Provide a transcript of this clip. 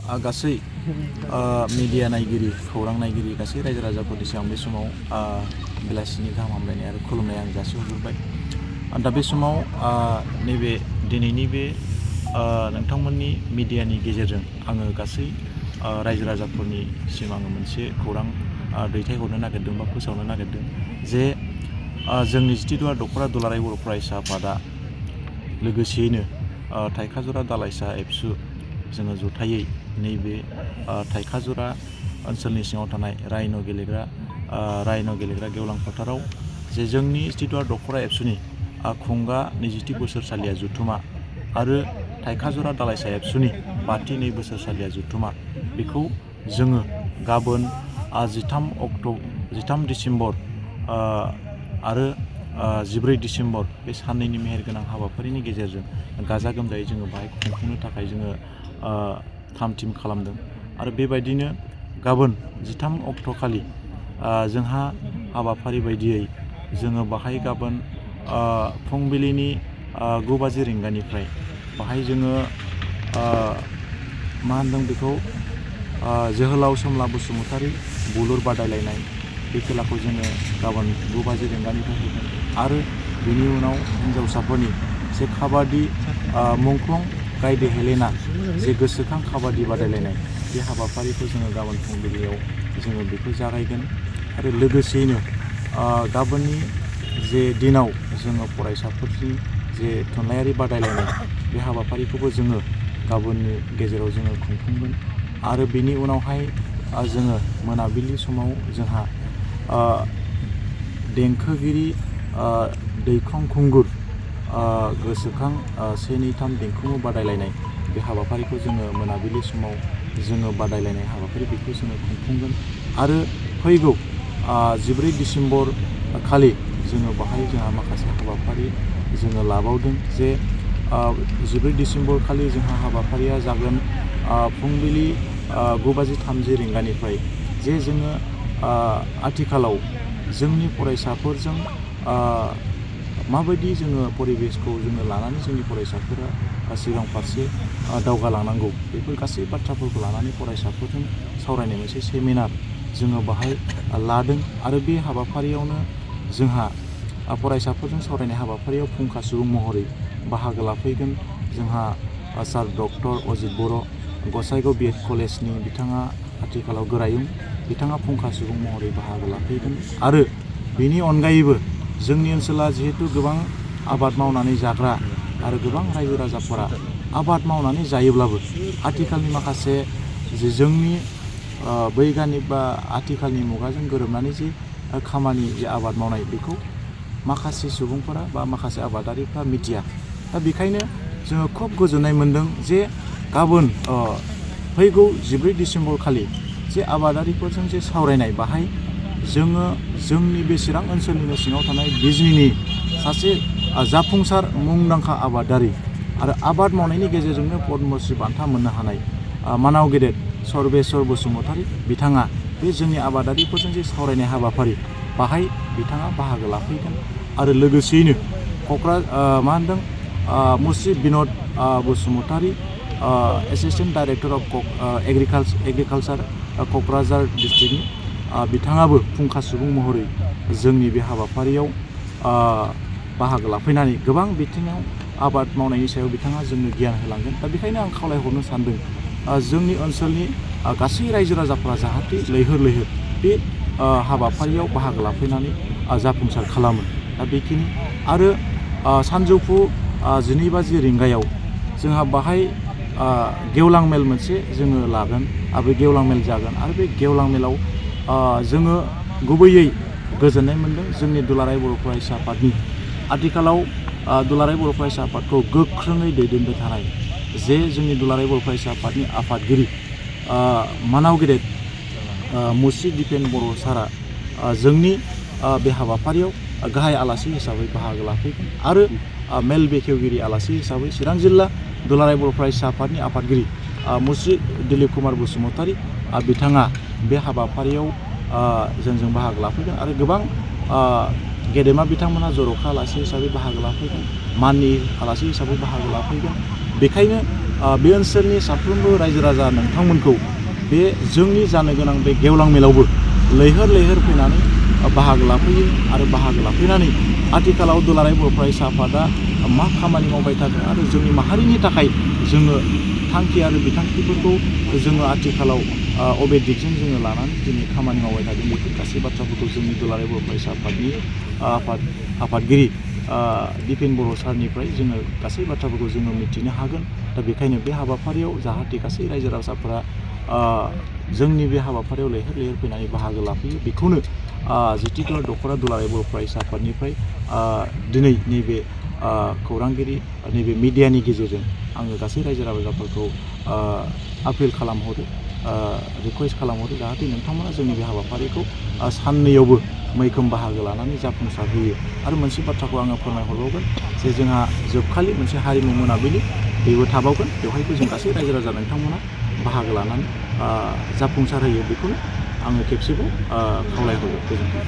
गासै मिडिया नायगिरि खौरां नायगिरि गासै रायजो राजाफोरनि सिगां बे समाव बेलासिनि गाहाम हामलायनाय आरो खुलुमनाय आं जासिहरबाय। दा बे समाव नैबे दिनैनि बे नोंथांमोननि मिडियानि गेजेरजों आङो गासै रायजो राजाफोरनिसिम आङो मोनसे खौरां दैथायहरनो नागिरदों बा फोसावनो नागिरदों जे जोंनि जितिदुवा दख'रा दुलाराय बर' फरायसा आफादा लोगोसेयैनो थाइखाजुरा दालाइसा एबसु जोङो जथायै नैबे थाइखाजुरा ओनसोलनि सिङाव थानाय रायन' गेलेग्रा गेवलां फोथाराव जे जोंनि जितिदुवा दख'रा एबसुनि खुंगा 20थि बोसोरसालिया जुथुमा आरो थाइखाजुरा दालाइसा एबसुनि 5थि बोसोरसालिया जुथुमा बेखौ जोङो गाबोन 13 डिसेम्बर आरो 14 डिसेम्बर बे साननैनि मेहेरगोनां हाबाफारिनि गेजेरजों गाजा गोमजायै जोङो बाहाय खुंफुंनो थाखाय जोङो थाम-थिम खालामदों आरो बेबायदिनो गाबोन 13 अक्ट'खालि जोंहा हाबाफारि बायदियै जोङो बाहाय गाबोन फुंबिलिनि 9 रिंगानिफ्राय बाहाय जोङो मा होनदों बेखौ जोहोलाव सोमला बसुमतारी बुलुर बादायलायनाय बे खेलाखौ जोङो गाबोन 9 रिंगानिफ्राय होगोन आरो बेनि उनाव हिन्जावसाफोरनि जे काबादि मुंख्लं गायदे हेलेना जे गोसोखां काबादि बादायलायनाय बे हाबाफारिखौ जोङो गाबोन फुंबिलियाव जोङो बेखौ जागायगोन आरो लोगोसेयैनो गाबोननि जे दिनाव जोङो फरायसाफोरनि जे थुनलाइयारि बादायलायनाय बे हाबाफारिखौबो जोङो गाबोननि गेजेराव जोङो खुंफुंगोन आरो बेनि उनावहाय जोङो मोनाबिलि समाव जोंहा देंखोगिरि दैखं खुंगुर गोसोखां 1, 2, 3 देंखोमु बादायलायनाय बे हाबाफारिखौ जोङो मोनाबिलि समाव जोङो बादायलायनाय हाबाफारि बेखौ जोङो खुंफुंगोन आरो फैगौ 14 डिसेम्बर खालि जोङो बाहाय जोंहा माखासे हाबाफारि जोङो लाबावदों जे 14 डिसेम्बर खालि जोंहा हाबाफारिया जागोन फुंबिलि 9:30 रिंगानिफ्राय जे जोङो आथिखालाव जोंनि फरायसाफोरजों माबायदि जोङो परिबेसखौ जोङो लानानै जोंनि फरायसाफोरा सिगां फारसे दावगालांनांगौ बेफोर गासै बाथ्राफोरखौ लानानै फरायसाफोरजों सावरायनाय मोनसे सेमिनार जोङो बाहाय लादों आरो बे हाबाफारियावनो जोंहा फरायसाफोरजों सावरायनाय हाबाफारियाव फुंखा सुबुं महरै बाहागो लाफैगोन जोंहा सार डक्टर अजित बर' गसाइगाव बिएड कलेजनि बिथाङा आथिखालाव गोरायुं बिथाङा फुंखा सुबुं महरै बाहागो लाफैगोन आरो बेनि अनगायैबो जोंनि ओनसोला जिहेतु गोबां आबाद मावनानै जाग्रा आरो गोबां रायजो राजाफोरा आबाद मावनानै जायोब्लाबो आथिखालनि माखासे जे जोंनि बैगानिक बा आथिखालनि मुगाजों गोरोबनानै जे खामानि जे आबाद मावनाय बेखौ माखासे सुबुंफोरा बा माखासे आबादारिफ्रा मिथिया दा बेखायनो जोङो खोब गोजोननाय मोन्दों जे गाबोन फैगौ 14 डिसेम्बर खालि जे आबादारिफोरजों जे सावरायनाय बाहाय जोङो जोंनि बे चिरां ओनसोलनिनो सिङाव थानाय बिजनीनि सासे जाफुंसार मुंदांखा आबादारि आरो आबाद मावनायनि गेजेरजोंनो पद्मश्री बान्था मोननो हानाय मानाव गेदेर सर्बेस्वर बसुमतारी बिथाङा बे जोंनि आबादारिफोरजों जे सावरायनाय हाबाफारि बाहाय बिथाङा बाहागो लाफैगोन आरो लोगोसेयैनो मा होनदों मुस्रि बिन'द बसुमतारी एसिस्टेन्ट डाइरेक्टर अफ एग्रिकालसार क'क्राझार डिस्ट्रिक्टनि बिथाङाबो फुंखा सुबुं महरै जोंनि बे हाबाफारियाव बाहागो लाफैनानै गोबां बिथिङाव आबाद मावनायनि सायाव बिथाङा जोंनो गियान होलांगोन दा बेखायनो आं खावलायहरनो सानदों जोंनि ओनसोलनि गासै रायजो राजाफ्रा जाहाथे लैहोर लैहोर बे हाबाफारियाव बाहागो लाफैनानै जाफुंसार खालामो दा बेखिनि आरो सानजौफु 12 रिंगायाव जोंहा बाहाय गेवलां मेल मोनसे जोङो लागोन आरो बे गेवलां मेल जागोन आरो बे गेवलां मेलाव जोङो गुबैयै गोजोननाय मोन्दों जोंनि दुलाराय बर' फरायसा आफादनि आथिखालाव दुलाराय बर' फरायसा आफादखौ गोख्रोङै दैदेनबाय थानाय जे जोंनि दुलाराय बर' फरायसा आफादनि आफादगिरि मानाव गेदेर मुस्रि दिपेन बर' सारा जोंनि बे हाबाफारियाव गाहाय आलासि हिसाबै बाहागो लाफैगोन आरो मेल बेखेवगिरि आलासि हिसाबै चिरां जिल्ला दुलाराय बर' फरायसा आफादनि आफादगिरि मुस्रि दिलीप कुमार बसुमतारी बिथाङा बे हाबाफारियाव जोंजों बाहागो लाफैगोन आरो गोबां गेदेमा बिथांमोनहा जर'खा आलासि हिसाबै बाहागो लाफैगोन माननि आलासि हिसाबै बाहागो लाफैगोन बेखायनो बे ओनसोलनि साफ्रोमबो रायजो राजा नोंथांमोनखौ बे जोंनि जानो गोनां बे गेवलां मेलावबो लैहोर लैहोर फैनानै बाहागो लाफैयो आरो बाहागो लाफैनानै आथिखालाव दुलाराय बर' फरायसा आफादा मा खामानि मावबाय थादों आरो जोंनि माहारिनि थाखाय जोङो थांखि आरो बिथांखिफोरखौ जोङो आथिखालाव अबे दिगजों जोङो लानानै दिनै खामानि मावबाय थादों बेफोर गासै बाथ्राफोरखौ जोंनि दुलाराय बर' फरायसा आफादनि आफादगिरि दिपेन बर' सारनिफ्राय जोङो गासै बाथ्राफोरखौ जोङो मिथिनो हागोन। दा बेखायनो बे हाबाफारियाव जाहाथे गासै रायजो राजाफोरा जोंनि बे हाबाफारियाव लैहोर लैहोर फैनानै बाहागो लाफैयो बेखौनो जितिगुला दख'रा दुलाराय बर' फरायसा आफादनिफ्राय दिनै नैबे खौरांगिरि नैबे मिडियानि गेजेरजों आङो गासै रायजो राजाफोरखौ आपिल खालामहरो रिकुवेस्ट खालामहरो जाहाथे नोंथांमोना जोंनि बे हाबाफारिखौ साननैयावबो मैखोम बाहागो लानानै जाफुंसारहोयो। आरो मोनसे बाथ्राखौ आङो फोरमायहरबावगोन जे जोंहा जोबखालि मोनसे हारिमु मोनाबिलि बेबो थाबावगोन बेवहायबो जों गासै रायजो राजा नोंथांमोना बाहागो लानानै जाफुंसार होयो बेखौनो आङो खेबसेबाव खावलायहरो। गोजोन्थों।